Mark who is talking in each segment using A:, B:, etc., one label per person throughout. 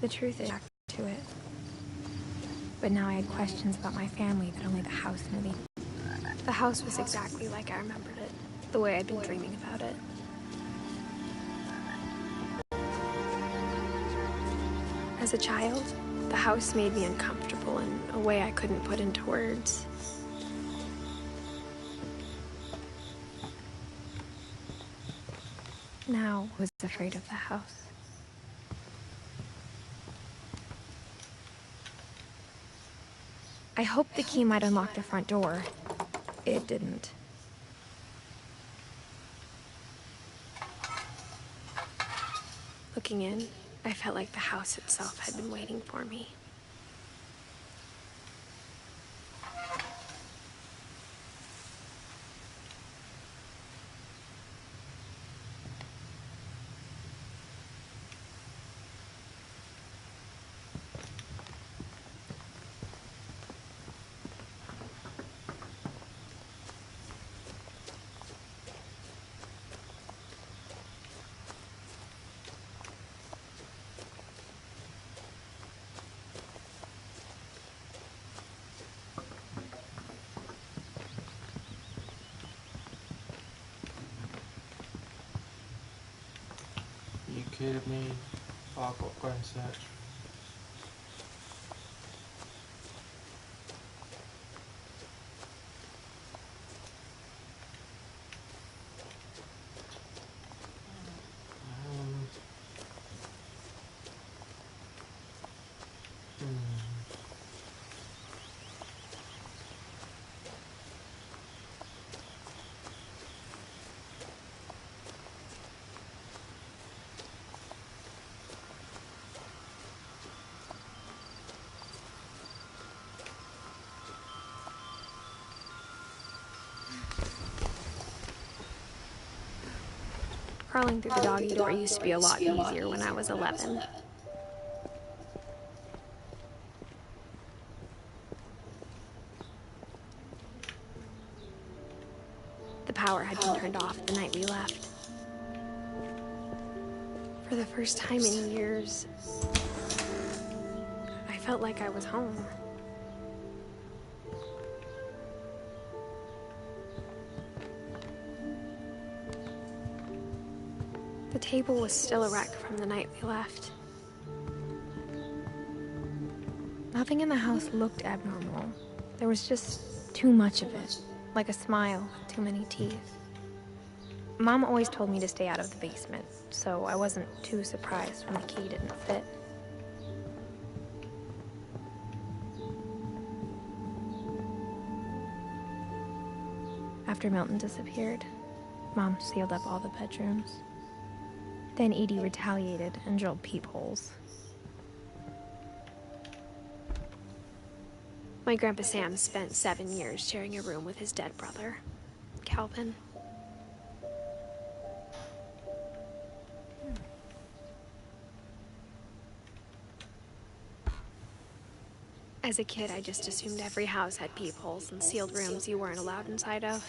A: The truth is back to it. But now I had questions about my family that only the house knew. The house was exactly like I remembered it, the way I'd been dreaming about it. As a child, the house made me uncomfortable in a way I couldn't put into words. Now I was afraid of the house. I hoped the key might unlock the front door. It didn't. Looking in, I felt like the house itself had been waiting for me.
B: You kidding me? Oh, I've got to go and search.
A: Crawling through the doggy door used to be a lot easier when I was 11. The power had been turned off the night we left. For the first time in years, I felt like I was home. The table was still a wreck from the night we left. Nothing in the house looked abnormal. There was just too much of it, like a smile with too many teeth. Mom always told me to stay out of the basement, so I wasn't too surprised when the key didn't fit. After Milton disappeared, Mom sealed up all the bedrooms. Then Edie retaliated and drilled peepholes. My Grandpa Sam spent 7 years sharing a room with his dead brother, Calvin. As a kid, I just assumed every house had peepholes and sealed rooms you weren't allowed inside of.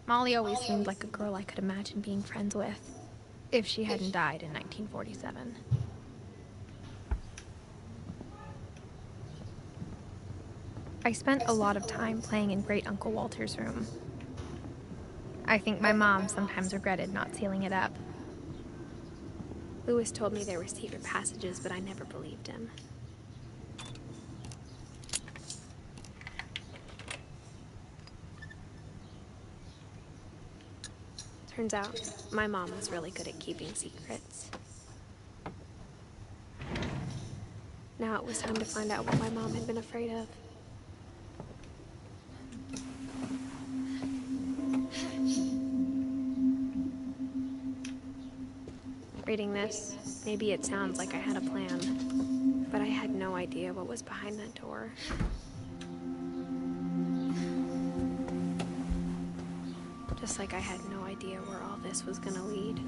A: Molly always seemed like a girl I could imagine being friends with, if she hadn't died in 1947. I spent a lot of time playing in Great Uncle Walter's room. I think my mom sometimes regretted not sealing it up. Lewis told me there were secret passages, but I never believed him. Turns out, my mom was really good at keeping secrets. Now it was time to find out what my mom had been afraid of. Reading this, maybe it sounds like I had a plan, but I had no idea what was behind that door. Just like I had no idea where all this was gonna lead.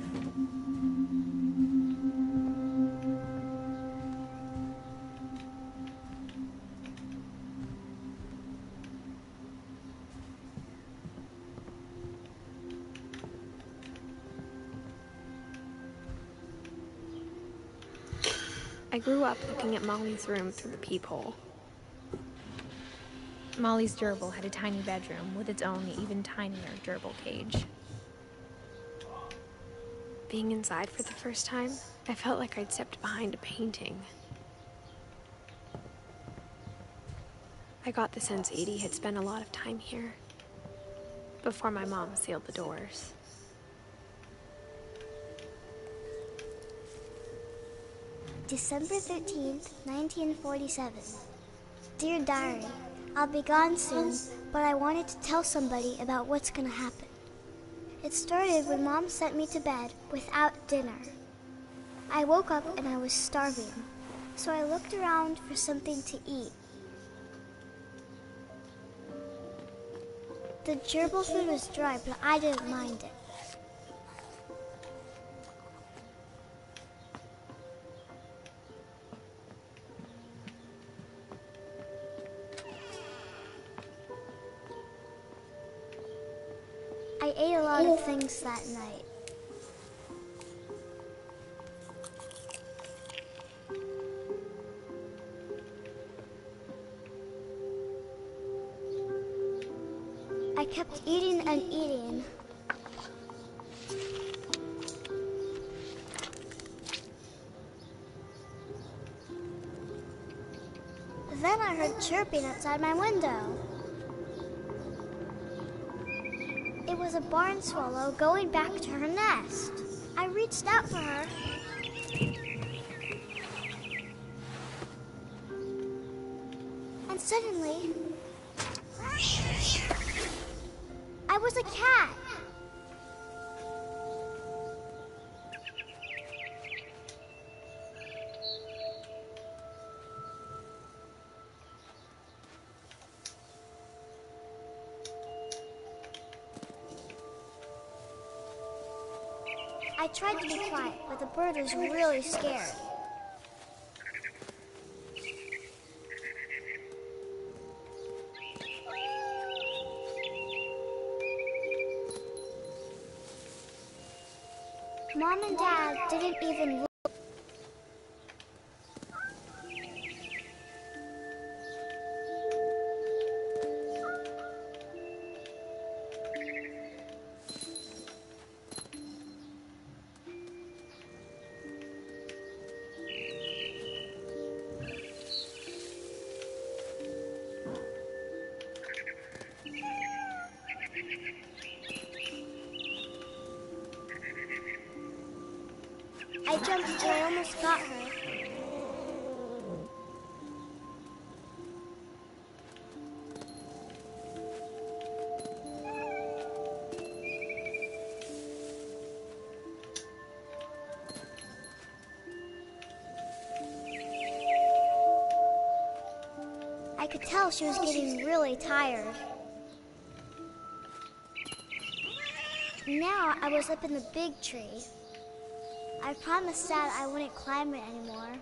A: I grew up looking at Molly's room through the peephole. Molly's gerbil had a tiny bedroom with its own even tinier gerbil cage. Being inside for the first time, I felt like I'd stepped behind a painting. I got the sense Edie had spent a lot of time here, before my mom sealed the doors.
C: December 13th, 1947. Dear Diary, I'll be gone soon, but I wanted to tell somebody about what's gonna happen. It started when Mom sent me to bed without dinner. I woke up and I was starving, so I looked around for something to eat. The gerbil food was dry, but I didn't mind it. I ate a lot of things that night. I kept eating and eating. Then I heard chirping outside my window. It was a barn swallow going back to her nest. I reached out for her. And suddenly, I was a cat. I tried to be quiet, but the bird was really scared. Mom and Dad didn't even look. I jumped and I almost got her. I could tell she was getting really tired. Now I was up in the big tree. I promised Dad I wouldn't climb it anymore.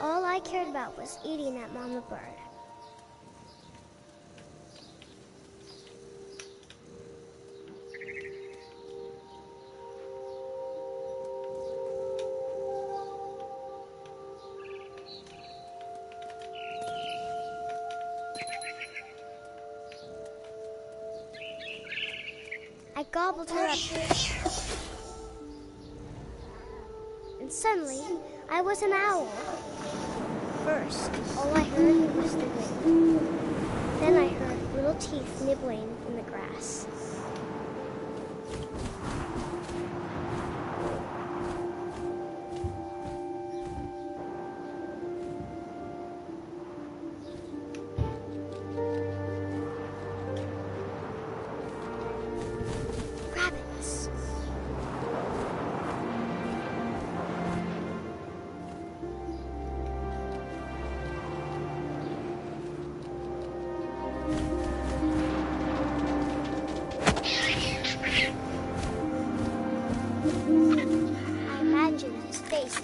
C: All I cared about was eating that mama bird. I gobbled her up. And suddenly, I was an owl. First, all I heard was the wind. Then I heard little teeth nibbling in the grass. Rabbits.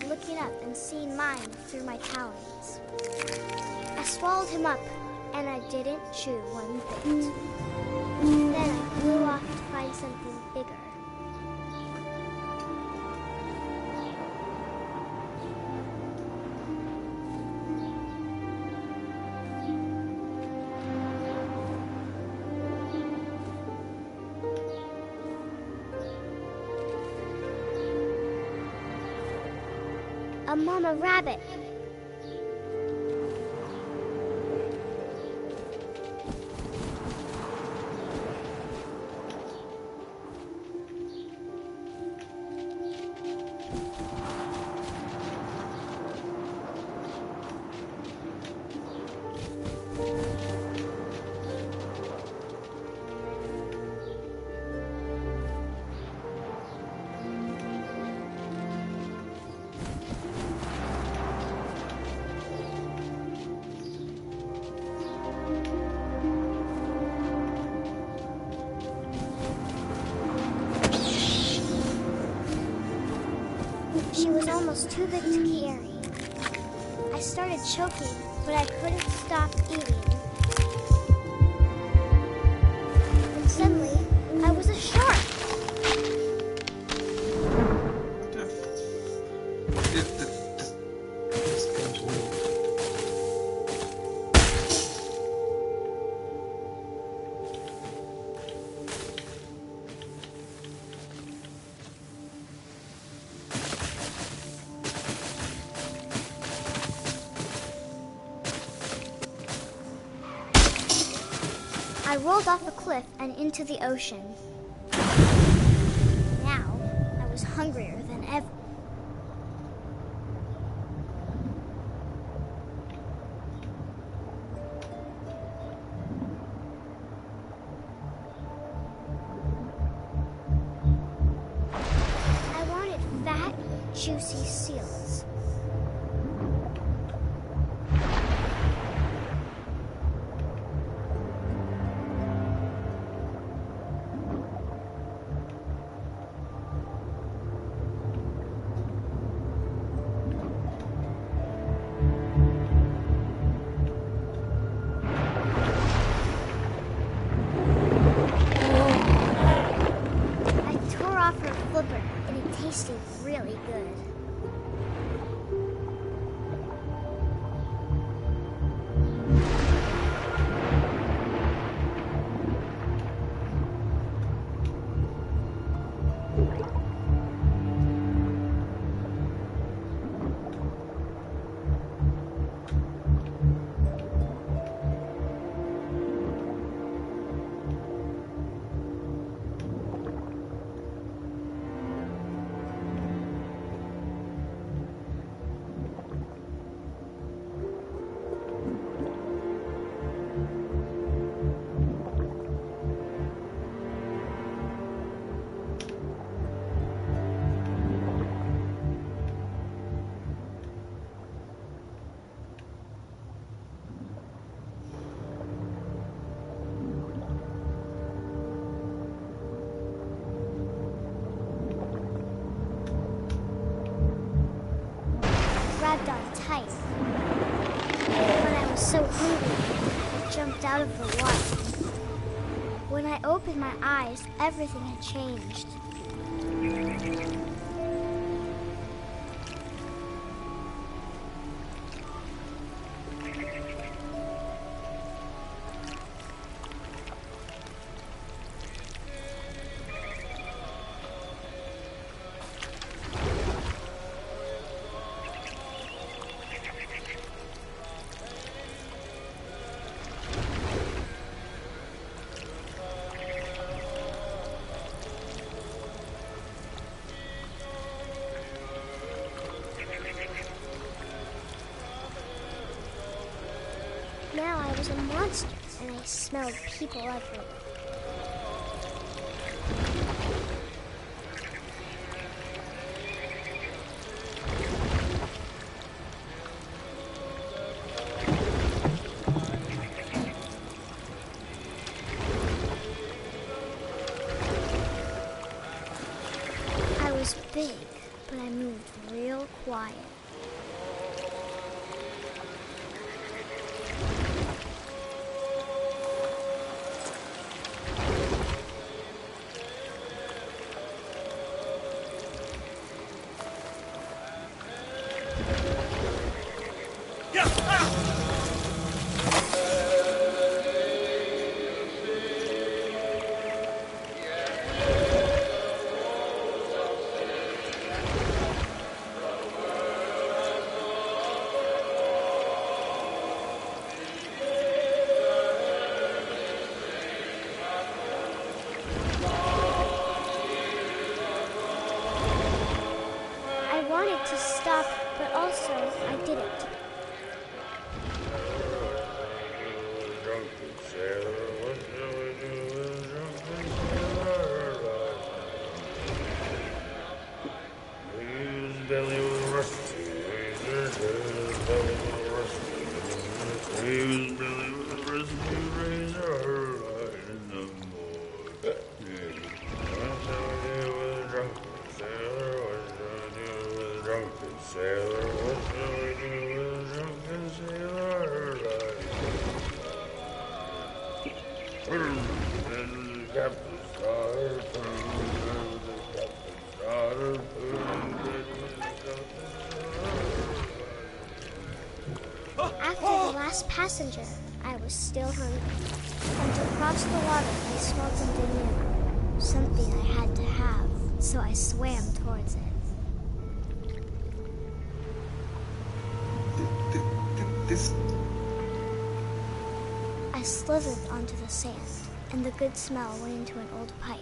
C: Looking up and seeing mine through my talons. I swallowed him up, and I didn't chew one bit. Then I flew off to find something bigger. A mama rabbit. She was almost too big to carry. I started choking, but I couldn't stop eating. And suddenly, I was a shark.
B: This game's weird.
C: I rolled off the cliff and into the ocean. Now, I was hungrier than ever. I wanted fat, juicy seals. And it tasted really good. Grabbed on tight. When I was so hungry, I jumped out of the water. When I opened my eyes, everything had changed. Now I was a monster, and I smelled people everywhere. I was big, but I moved real quiet. hit it. After the last passenger, I was still hungry. And to cross the water, I smelled something new. Something I had to have, so I swam towards it.
D: This...
C: I slithered onto the sand, and the good smell went into an old pipe.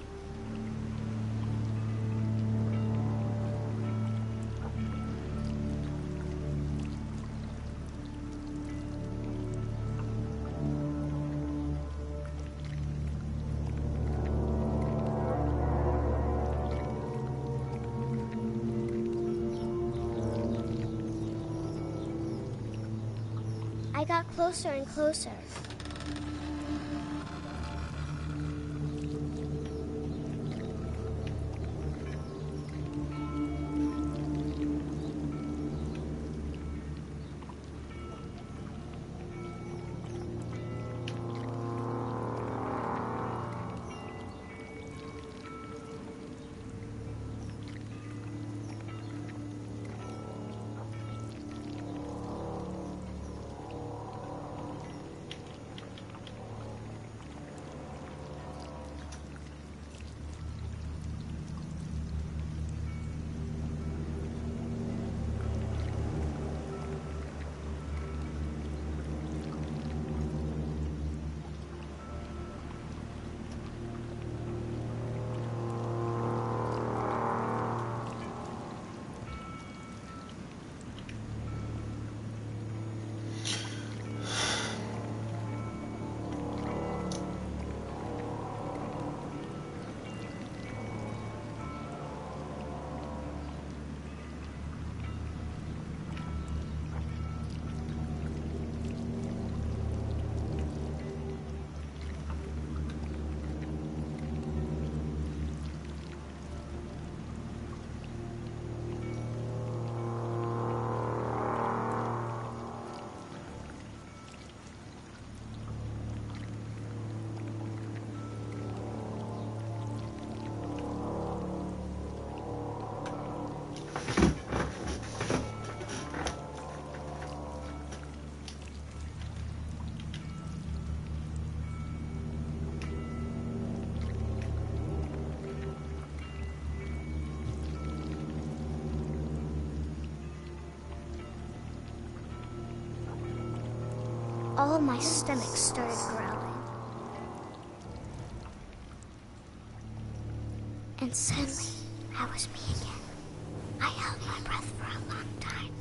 C: I got closer and closer. All of my stomach started growling. And suddenly, I was me again. I held my breath for a long time,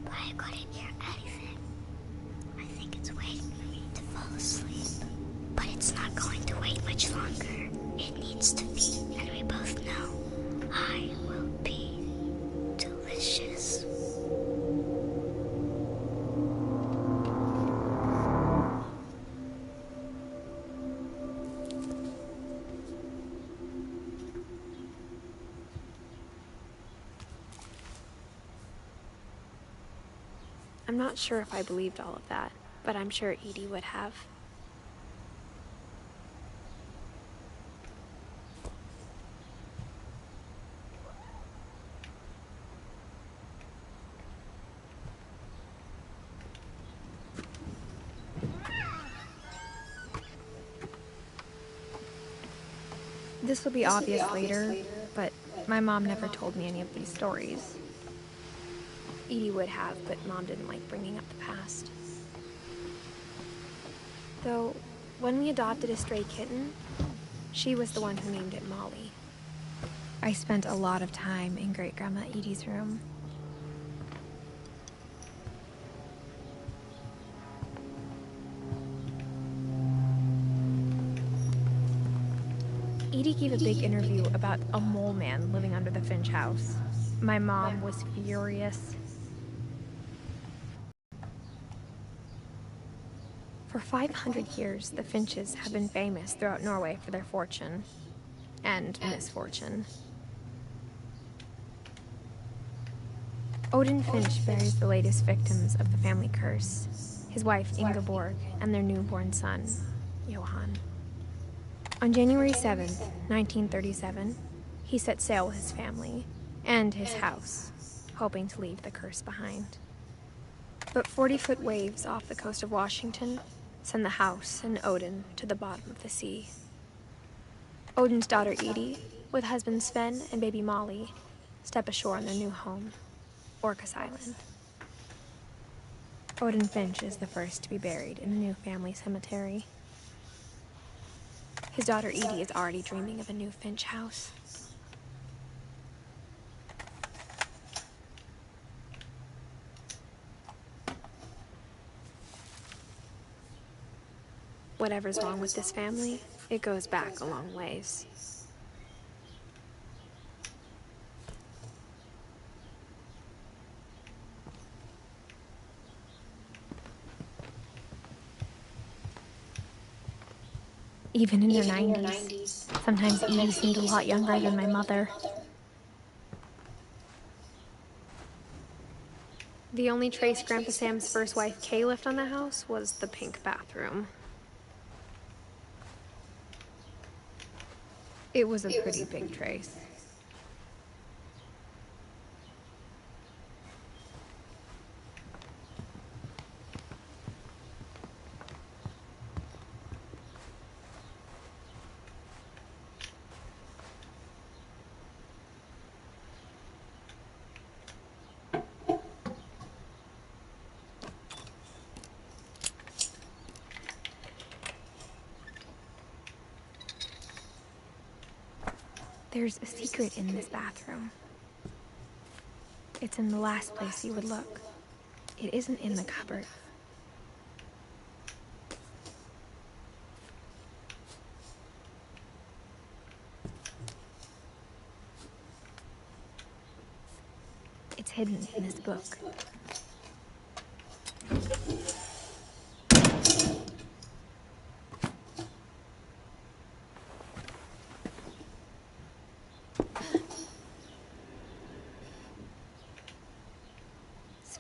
C: but I couldn't hear anything. I think it's waiting for me to fall asleep. But it's not going to wait much longer. It needs to be, and we both know I will be delicious.
A: I'm not sure if I believed all of that, but I'm sure Edie would have. This will be obvious later, but my mom never told me any of these stories. Edie would have, but Mom didn't like bringing up the past. Though, when we adopted a stray kitten, she was the one who named it Molly. I spent a lot of time in Great-Grandma Edie's room. Edie gave a big interview about a mole man living under the Finch house. My mom was furious. For 500 years, the Finches have been famous throughout Norway for their fortune and misfortune. Odin Finch buries the latest victims of the family curse, his wife Ingeborg and their newborn son, Johan. On January 7th, 1937, he set sail with his family and his house, hoping to leave the curse behind. But 40-foot waves off the coast of Washington send the house and Odin to the bottom of the sea. Odin's daughter Edith, with husband Sven and baby Molly, step ashore on their new home, Orcas Island. Odin Finch is the first to be buried in the new family cemetery. His daughter Edie is already dreaming of a new Finch house. Whatever's wrong with this family, it goes back a long ways. Even in her 90s. Sometimes Edie seemed a lot younger than my mother. The only trace Grandpa Sam's first wife Kay left on the house was the pink bathroom. It was a pretty big trace. There's a secret in this bathroom. It's in the last place you would look. It isn't in the cupboard. It's hidden in this book.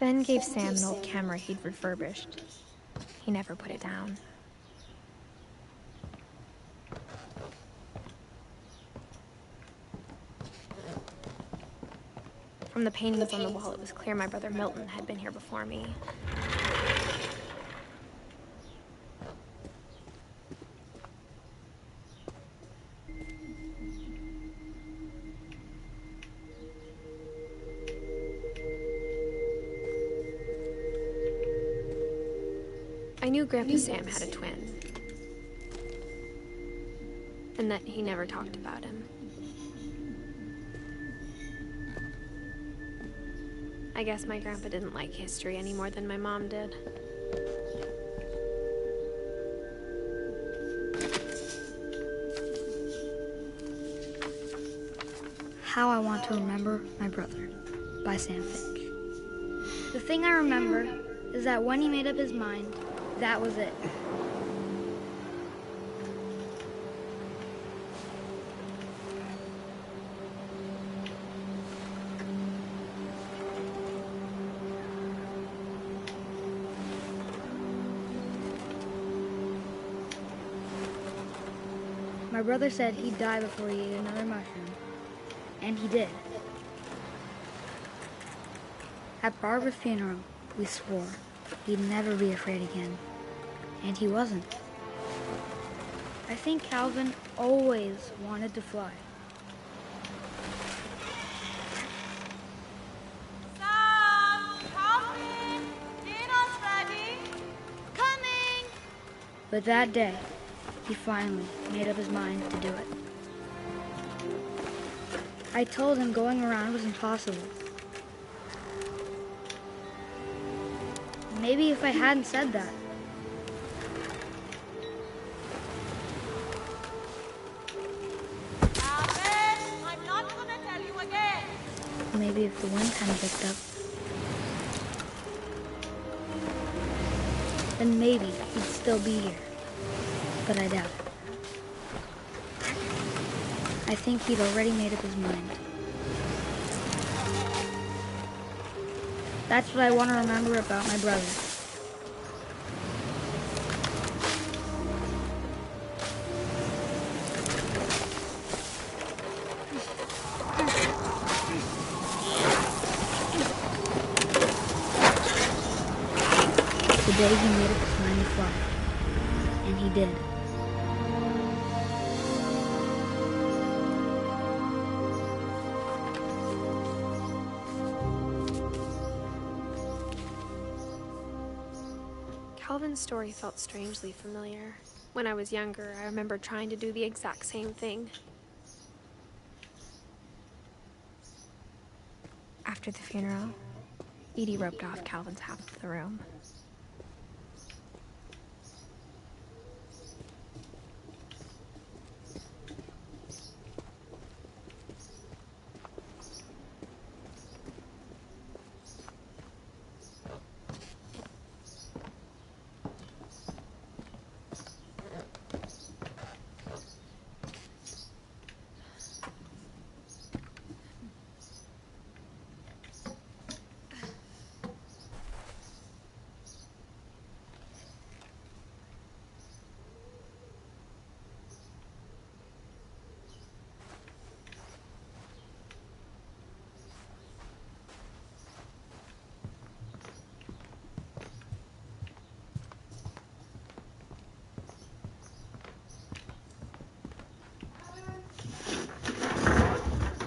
A: Sven gave Sam an old camera he'd refurbished. He never put it down. From the paintings on the wall, it was clear my brother Milton had been here before me. I knew Grandpa Sam had a twin, and that he never talked about him. I guess my grandpa didn't like history any more than my mom did.
E: How I Want to Remember My Brother by Sam Finch. The thing I remember is that when he made up his mind, that was it. My brother said he'd die before he ate another mushroom, and he did. At Barbara's funeral, we swore he'd never be afraid again, and he wasn't. I think Calvin always wanted to fly.
F: Sam, Calvin, dinner's ready. Coming.
E: But that day, he finally made up his mind to do it. I told him going around was impossible. Maybe if I hadn't said that, maybe if the wind kind of picked up, then maybe he'd still be here. But I doubt it. I think he'd already made up his mind. That's what I want to remember about my brother. The day he made up his mind to fly. And he did.
A: Calvin's story felt strangely familiar. When I was younger, I remember trying to do the exact same thing. After the funeral, Edie roped off Calvin's half of the room.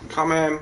B: Coming.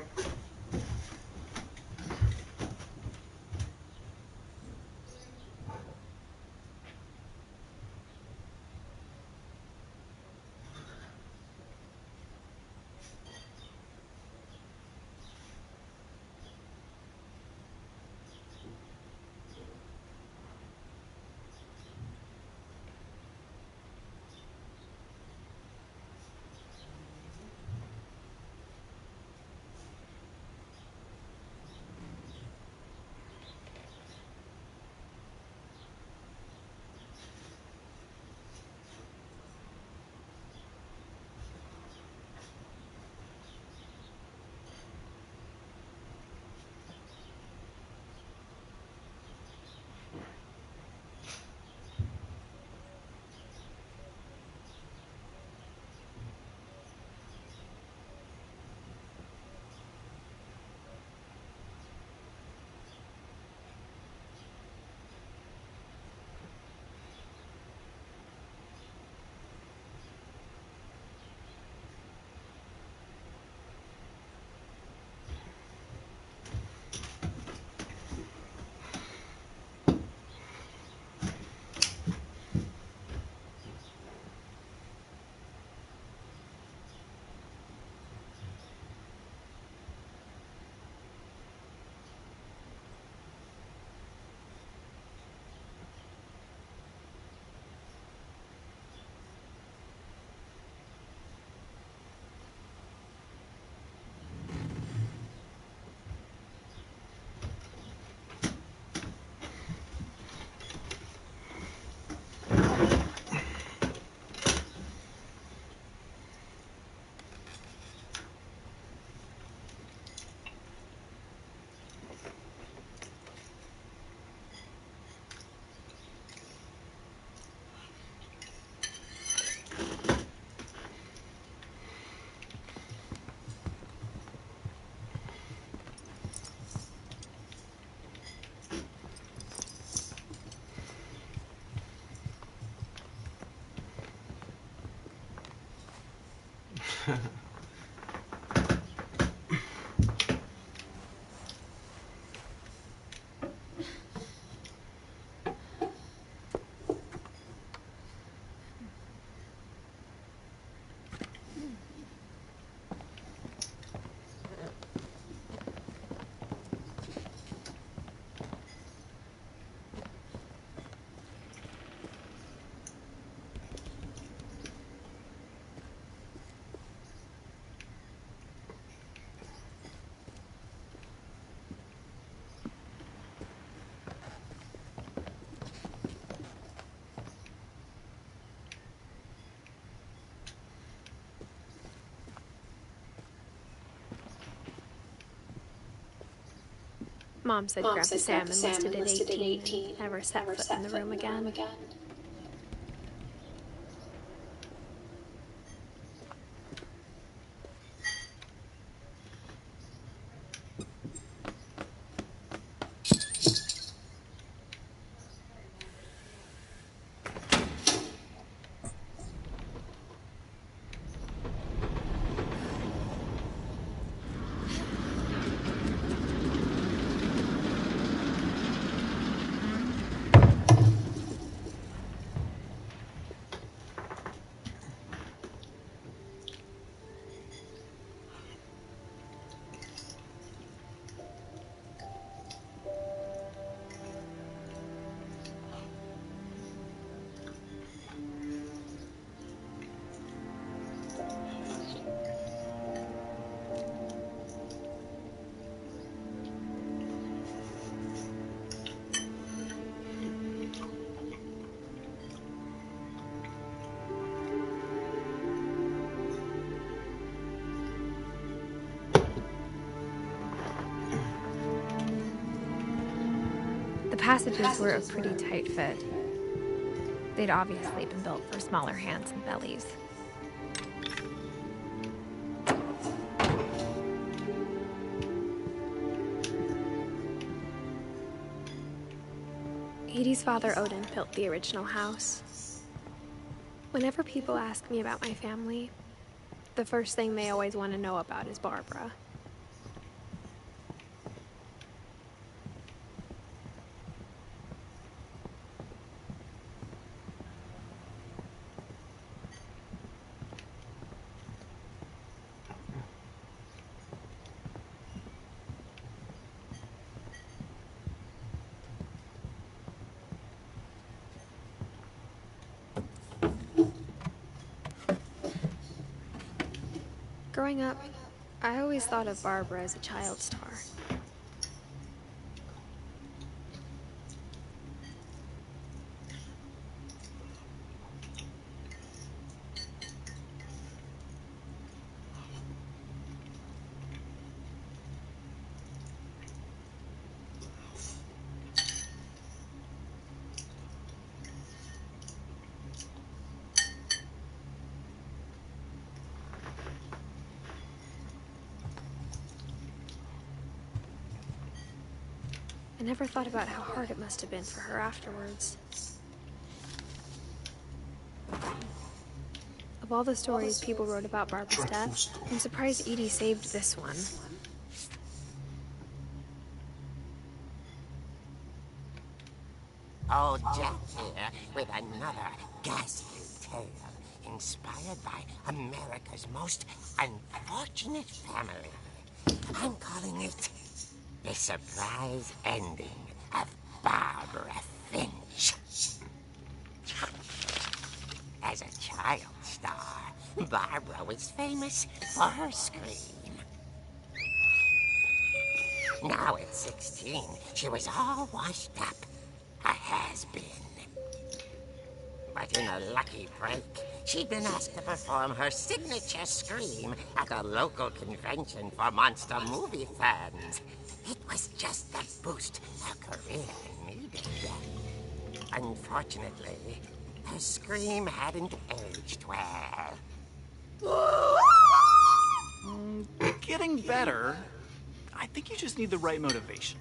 A: Mom said Grandpa Sam enlisted at 18 and never set foot in the room again. The passages were a pretty tight fit. They'd obviously been built for smaller hands and bellies. Edie's father, Odin, built the original house. Whenever people ask me about my family, the first thing they always want to know about is Barbara. Growing up, I always thought of Barbara as a child star. I never thought about how hard it must have been for her afterwards. Of all the stories people wrote about Barbara's death, I'm surprised Edie saved this one.
G: Old Jack here with another ghastly tale inspired by America's most unfortunate family. I'm calling it The Surprise Ending of Barbara Finch. As a child star, Barbara was famous for her scream. Now at 16, she was all washed up, a has-been. But in a lucky break, she'd been asked to perform her signature scream at a local convention for monster movie fans. It was just the boost her career needed. Unfortunately, her scream hadn't aged well.
H: Getting better. I think you just need the right motivation.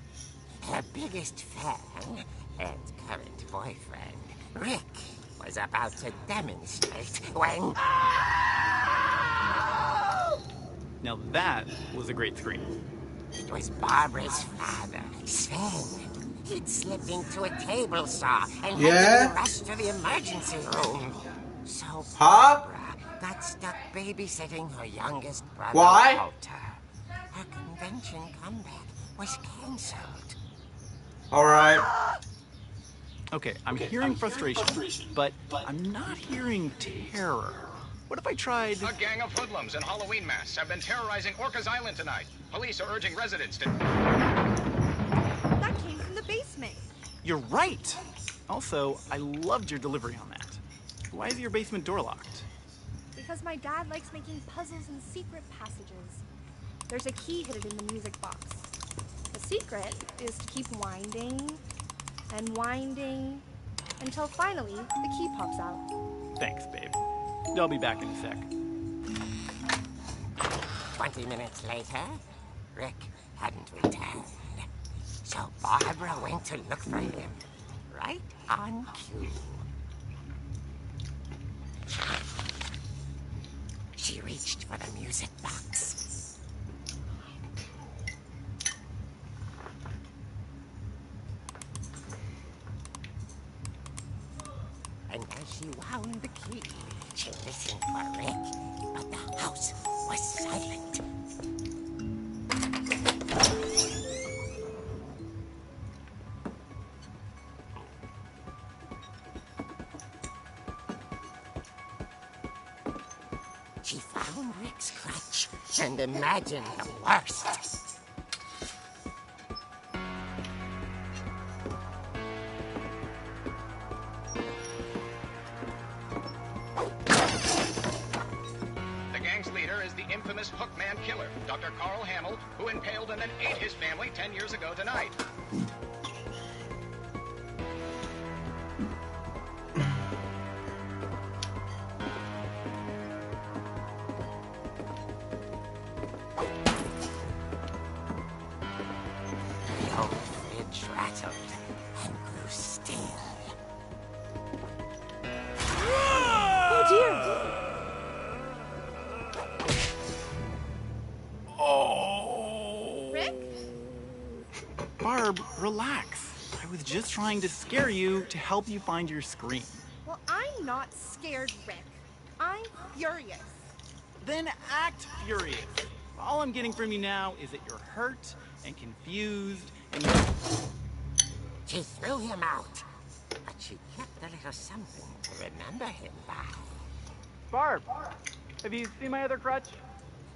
G: Her biggest fan and current boyfriend, Rick, was about to demonstrate when...
H: Now that was a great scream.
G: It was Barbara's father, Sven. He'd slipped into a table saw and had to be rushed to the emergency room. So Barbara got stuck babysitting her youngest brother, Walter. Her convention comeback was cancelled.
D: Alright.
H: Okay, I'm hearing frustration, but I'm not hearing terror. What if I tried...
I: A gang of hoodlums in Halloween masks have been terrorizing Orcas Island tonight. Police are urging residents to...
F: That came from the basement.
H: You're right! Also, I loved your delivery on that. Why is your basement door locked?
F: Because my dad likes making puzzles and secret passages. There's a key hidden in the music box. The secret is to keep winding and winding until finally the key pops out.
H: Thanks, babe. I'll be back in a sec.
G: 20 minutes later, Rick hadn't returned. So Barbara went to look for him, right on cue. She reached for the music box. And as she wound the key, she listened for Rick, but the house was silent. She found Rick's crutch and imagined the worst.
I: The gang's leader is the infamous Hookman killer, Dr. Carl Hamill, who impaled and then ate his family 10 years ago tonight.
G: The old fridge rattled and grew still.
F: Oh dear!
H: Oh!
F: Rick?
H: Barb, relax. I was just trying to scare you to help you find your screen.
F: Well, I'm not scared, Rick. I'm furious.
H: Then act furious. All I'm getting from you now is that you're hurt and confused and
G: She threw him out, but she kept a little something to remember him by.
H: Barb, have you seen my other crutch?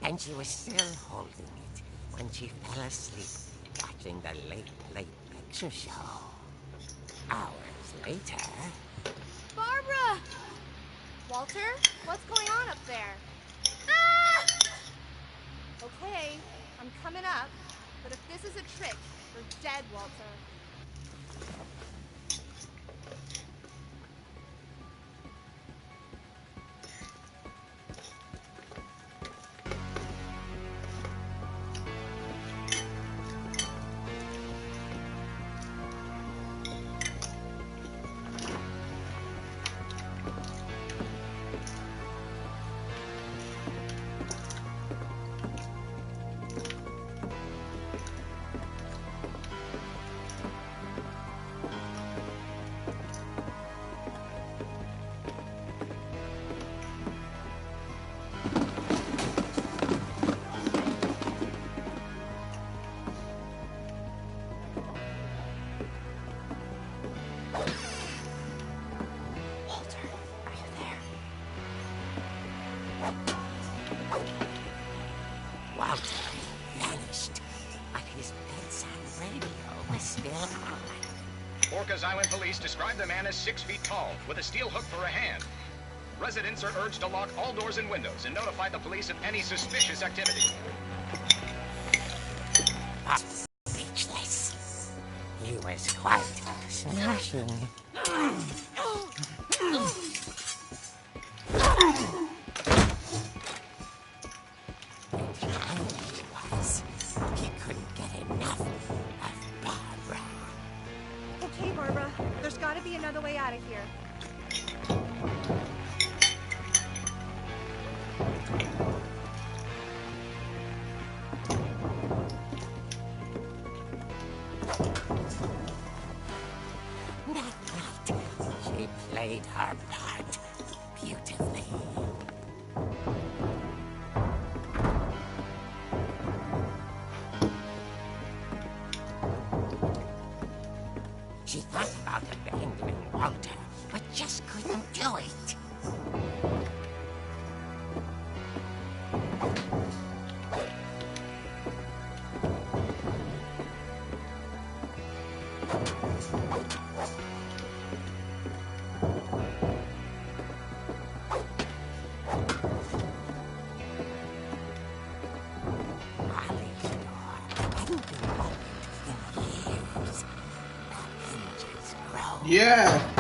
G: And she was still holding it when she fell asleep watching the late picture show. Hours later...
F: Barbara! Walter, what's going on up there? Ah! Okay, I'm coming up, but if this is a trick, you're dead, Walter.
G: Walter vanished, but his bedside radio was still on.
I: Orcas Island police describe the man as 6 feet tall, with a steel hook for a hand. Residents are urged to lock all doors and windows and notify the police of any suspicious activity.
G: Speechless. He was quite smashing. He couldn't get enough of Barbara.
F: Okay, Barbara, there's gotta be another way out of here.
G: That night, she played her part beautifully. She thought about abandoning Walter, but just couldn't do it.
D: Yeah.